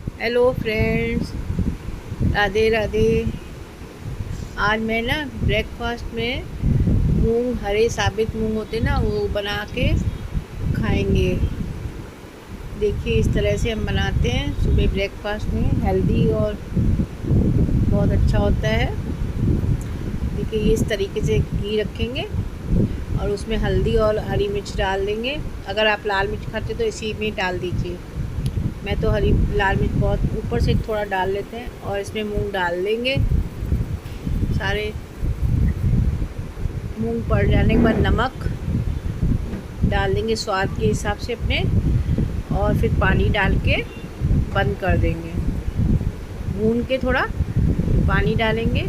Hello friends, Radhe Radhe. आज मैं ना ब्रेकफास्ट में मूंग, हरे साबित मूंग होते ना, वो बना के खाएंगे। देखिए इस तरह से हम बनाते हैं सुबह ब्रेकफास्ट में, हेल्दी और बहुत अच्छा होता है। देखिए ये इस तरीके से घी रखेंगे और उसमें हल्दी और हरी मिर्च डाल देंगे। अगर आप लाल मिर्च खाते तो इसी में डाल दीजिए। मैं तो लाल मिर्च बहुत ऊपर से थोड़ा डाल लेते हैं और इसमें मूंग डाल देंगे। सारे मूंग पड़ जाने के बाद नमक डाल देंगे स्वाद के हिसाब से अपने, और फिर पानी डाल के बंद कर देंगे। भून के थोड़ा पानी डालेंगे,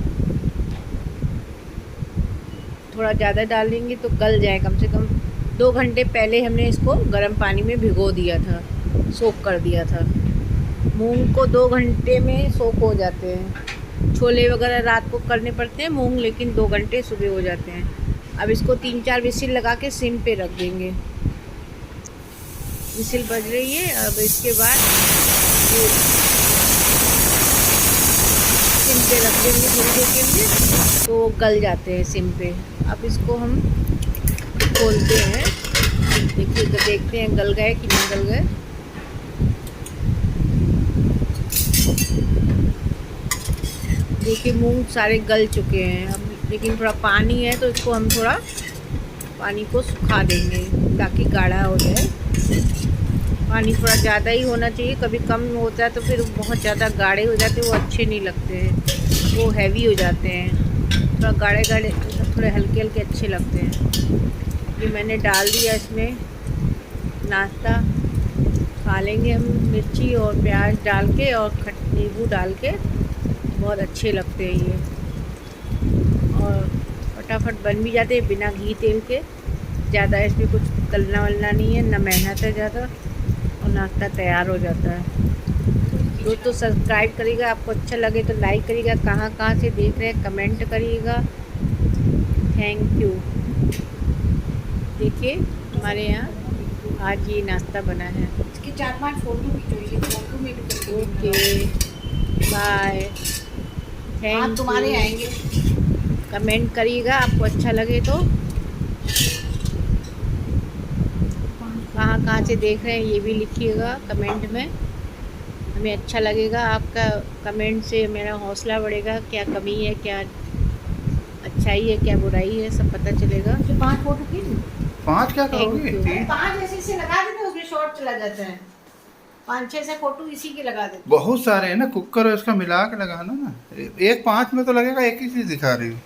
थोड़ा ज़्यादा डाल देंगे तो गल जाए। कम से कम 2 घंटे पहले हमने इसको गर्म पानी में भिगो दिया था, सोक कर दिया था। मूंग को 2 घंटे में सोक हो जाते हैं। छोले वगैरह रात को करने पड़ते हैं, मूंग लेकिन 2 घंटे सुबह हो जाते हैं। अब इसको 3-4 विसिल लगा के सिम पे रख देंगे। विसिल बज रही है। अब इसके बाद ये सिम पे रख देंगे थोड़ी देर के लिए, तो गल जाते हैं सिम पे। अब इसको हम खोलते हैं, देखिए तो देखते हैं गल गए कि नहीं गल गए। देखिए मूंग सारे गल चुके हैं। अब लेकिन थोड़ा पानी है तो इसको हम थोड़ा पानी को सुखा देंगे ताकि गाढ़ा हो जाए। पानी थोड़ा ज़्यादा ही होना चाहिए, कभी कम होता है तो फिर बहुत ज़्यादा गाढ़े हो जाते हैं, वो अच्छे नहीं लगते हैं, वो हैवी हो जाते हैं। थोड़ा गाढ़े गाढ़े, थोड़े हल्के हल्के अच्छे लगते हैं। ये मैंने डाल दिया इसमें। नाश्ता खा लेंगे हम मिर्ची और प्याज डाल के और नींबू डाल के, बहुत अच्छे लगते हैं ये। और फटाफट बन भी जाते हैं बिना घी तेल के। ज़्यादा इसमें कुछ तलना वलना नहीं है, ना मेहनत है ज़्यादा, और नाश्ता तैयार हो जाता है। दोस्तों सब्सक्राइब करिएगा, आपको अच्छा लगे तो लाइक करिएगा, कहाँ कहाँ से देख रहे हैं कमेंट करिएगा। Thank you. देखिए हमारे यहाँ आज ये नाश्ता बना है। इसके 4-5 फोटो खींचो, फोटो में भी ओके बाय। हाँ थैंक तुम्हारे यू। आएंगे। कमेंट करिएगा आपको अच्छा लगे तो। कहाँ कहाँ से देख रहे हैं ये भी लिखिएगा कमेंट में, हमें अच्छा लगेगा। आपका कमेंट से मेरा हौसला बढ़ेगा, क्या कमी है, क्या अच्छाई है, क्या बुराई है, सब पता चलेगा। 5 फोटो खींच। 5 क्या थैंक करोगे? यू। 5 ऐसे ऐसे लगा देते हैं, उसमें शॉर्ट चला जाता है। 5-6 से फोटो इसी के लगा देते हैं। बहुत सारे है ना, कुकर है उसका मिला के लगाना ना। एक 5 में तो लगेगा, एक ही चीज दिखा रही हूँ।